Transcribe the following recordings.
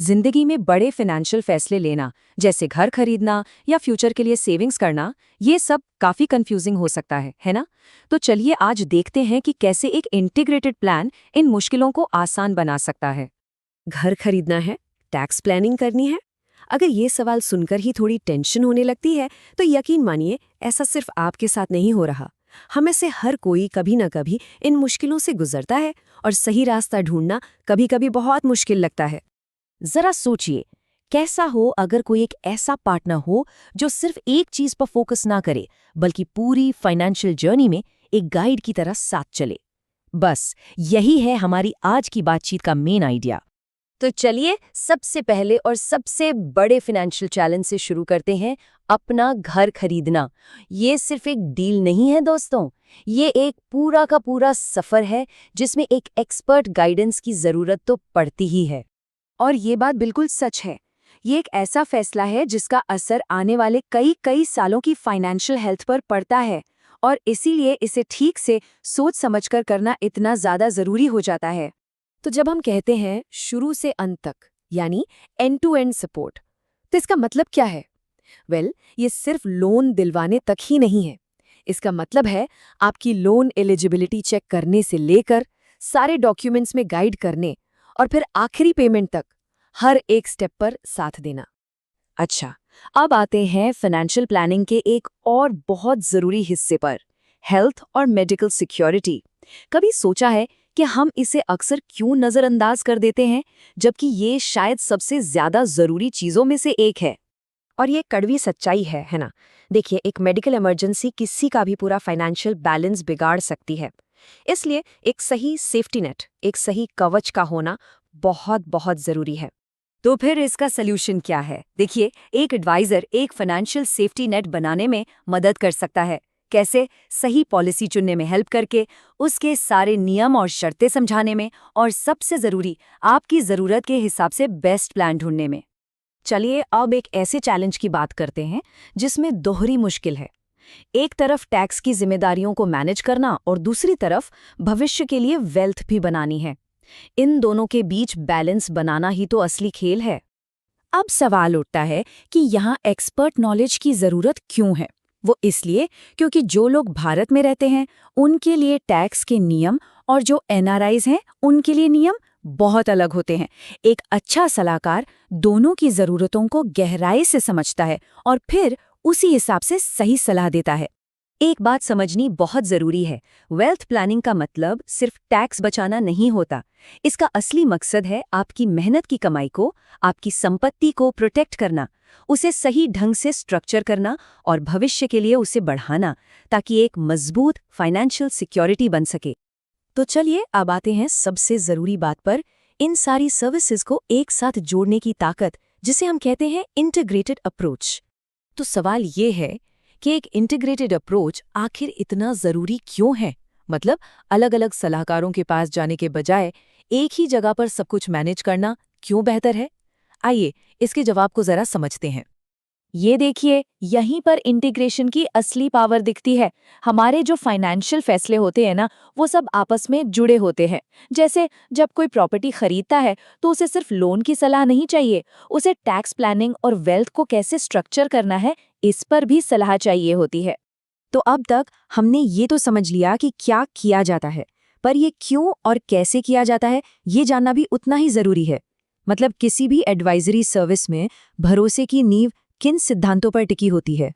जिंदगी में बड़े फाइनेंशियल फैसले लेना, जैसे घर खरीदना या फ्यूचर के लिए सेविंग्स करना, ये सब काफी कंफ्यूजिंग हो सकता है ना? तो चलिए आज देखते हैं कि कैसे एक इंटीग्रेटेड प्लान इन मुश्किलों को आसान बना सकता है। घर खरीदना है, टैक्स प्लानिंग करनी है। अगर ये सवाल सुनकर ही थोड़ी टेंशन होने लगती है, तो यकीन मानिए ऐसा सिर्फ आपके साथ नहीं हो रहा। हम में से हर कोई कभी न कभी इन मुश्किलों से गुजरता है और सही रास्ता ढूंढना कभी-कभी बहुत मुश्किल लगता है। जरा सोचिए, कैसा हो अगर कोई एक ऐसा पार्टनर हो जो सिर्फ एक चीज पर फोकस ना करे, बल्कि पूरी फाइनेंशियल जर्नी में एक गाइड की तरह साथ चले। बस यही है हमारी आज की बातचीत का मेन आइडिया। तो चलिए सबसे पहले और सबसे बड़े फाइनेंशियल चैलेंज से शुरू करते हैं, अपना घर खरीदना। ये सिर्फ एक डील नहीं है दोस्तों, ये एक पूरा का पूरा सफर है जिसमें एक एक्सपर्ट गाइडेंस की जरूरत तो पड़ती ही है। और ये बात बिल्कुल सच है। ये एक ऐसा फैसला है जिसका असर आने वाले कई कई सालों की फाइनेंशियल हेल्थ पर पड़ता है, और इसीलिए इसे ठीक से सोच समझकर करना इतना ज़्यादा ज़रूरी हो जाता है। तो जब हम कहते हैं शुरू से अंत तक, यानी एंड टू एंड सपोर्ट, तो इसका मतलब क्या है? ये सिर्फ लोन दिलवाने तक ही नहीं है। इसका मतलब है आपकी लोन एलिजिबिलिटी चेक करने से लेकर सारे डॉक्यूमेंट्स में गाइड करने और फिर आखिरी पेमेंट तक हर एक स्टेप पर साथ देना। अच्छा, अब आते हैं फाइनेंशियल प्लानिंग के एक और बहुत ज़रूरी हिस्से पर, हेल्थ और मेडिकल सिक्योरिटी। कभी सोचा है कि हम इसे अक्सर क्यों नज़रअंदाज कर देते हैं, जबकि ये शायद सबसे ज़्यादा ज़रूरी चीज़ों में से एक है? और ये कड़वी सच्चाई है ना? देखिए, एक मेडिकल इमरजेंसी किसी का भी पूरा फाइनेंशियल बैलेंस बिगाड़ सकती है। इसलिए एक सही सेफ्टी नेट, एक सही कवच का होना बहुत बहुत ज़रूरी है। तो फिर इसका सल्यूशन क्या है? देखिए, एक एडवाइज़र एक फाइनेंशियल सेफ्टी नेट बनाने में मदद कर सकता है। कैसे? सही पॉलिसी चुनने में हेल्प करके, उसके सारे नियम और शर्तें समझाने में, और सबसे ज़रूरी, आपकी ज़रूरत के हिसाब से बेस्ट प्लान ढूंढने में। चलिए अब एक ऐसे चैलेंज की बात करते हैं जिसमें दोहरी मुश्किल है। एक तरफ टैक्स की जिम्मेदारियों को मैनेज करना और दूसरी तरफ भविष्य के लिए वेल्थ भी बनानी है। इन दोनों के बीच बैलेंस बनाना ही तो असली खेल है। अब सवाल उठता है कि यहाँ एक्सपर्ट नॉलेज की ज़रूरत क्यों है? वो इसलिए क्योंकि जो लोग भारत में रहते हैं उनके लिए टैक्स के नियम और जो एनआरआईज हैं उनके लिए नियम बहुत अलग होते हैं। एक अच्छा सलाहकार दोनों की ज़रूरतों को गहराई से समझता है और फिर उसी हिसाब से सही सलाह देता है। एक बात समझनी बहुत ज़रूरी है, वेल्थ प्लानिंग का मतलब सिर्फ टैक्स बचाना नहीं होता। इसका असली मकसद है आपकी मेहनत की कमाई को, आपकी संपत्ति को प्रोटेक्ट करना, उसे सही ढंग से स्ट्रक्चर करना और भविष्य के लिए उसे बढ़ाना, ताकि एक मजबूत फाइनेंशियल सिक्योरिटी बन सके। तो चलिए अब आते हैं सबसे ज़रूरी बात पर, इन सारी सर्विसेज को एक साथ जोड़ने की ताकत, जिसे हम कहते हैं इंटीग्रेटेड अप्रोच। तो सवाल ये है कि एक इंटीग्रेटेड अप्रोच आखिर इतना ज़रूरी क्यों है? मतलब अलग-अलग सलाहकारों के पास जाने के बजाय एक ही जगह पर सब कुछ मैनेज करना क्यों बेहतर है? आइए इसके जवाब को ज़रा समझते हैं। ये देखिए, यहीं पर इंटीग्रेशन की असली पावर दिखती है। हमारे जो फाइनेंशियल फैसले होते हैं ना, वो सब आपस में जुड़े होते हैं। जैसे जब कोई प्रॉपर्टी खरीदता है तो उसे सिर्फ लोन की सलाह नहीं चाहिए, उसे टैक्स प्लानिंग और वेल्थ को कैसे स्ट्रक्चर करना है, इस पर भी सलाह चाहिए होती है। तो अब तक हमने ये तो समझ लिया कि क्या किया जाता है, पर ये क्यों और कैसे किया जाता है, ये जानना भी उतना ही ज़रूरी है। मतलब किसी भी एडवाइजरी सर्विस में भरोसे की नींव किन सिद्धांतों पर टिकी होती है?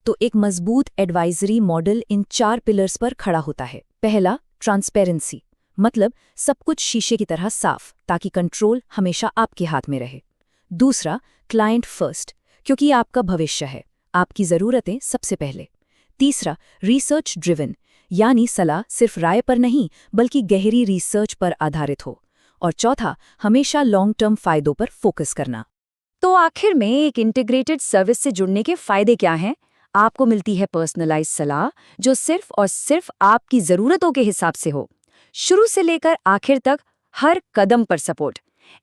तो एक मजबूत एडवाइजरी मॉडल इन 4 पिलर्स पर खड़ा होता है। पहला, ट्रांसपेरेंसी, मतलब सब कुछ शीशे की तरह साफ, ताकि कंट्रोल हमेशा आपके हाथ में रहे। दूसरा, क्लाइंट फर्स्ट, क्योंकि ये आपका भविष्य है, आपकी ज़रूरतें सबसे पहले। तीसरा, रिसर्च ड्रिवन, यानी सलाह सिर्फ राय पर नहीं बल्कि गहरी रिसर्च पर आधारित हो। और चौथा, हमेशा लॉन्ग टर्म फायदों पर फोकस करना। तो आखिर में एक इंटीग्रेटेड सर्विस से जुड़ने के फायदे क्या हैं? आपको मिलती है पर्सनलाइज्ड सलाह जो सिर्फ और सिर्फ आपकी ज़रूरतों के हिसाब से हो, शुरू से लेकर आखिर तक हर कदम पर सपोर्ट,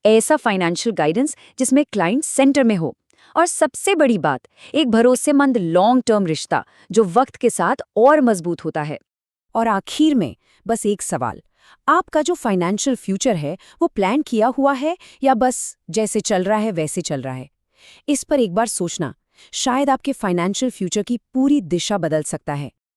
ऐसा फाइनेंशियल गाइडेंस जिसमें क्लाइंट सेंटर में हो, और सबसे बड़ी बात, एक भरोसेमंद लॉन्ग टर्म रिश्ता जो वक्त के साथ और मजबूत होता है। और आखिर में बस एक सवाल, आपका जो फाइनेंशियल फ्यूचर है वो प्लान किया हुआ है या बस जैसे चल रहा है वैसे चल रहा है? इस पर एक बार सोचना, शायद आपके फाइनेंशियल फ्यूचर की पूरी दिशा बदल सकता है।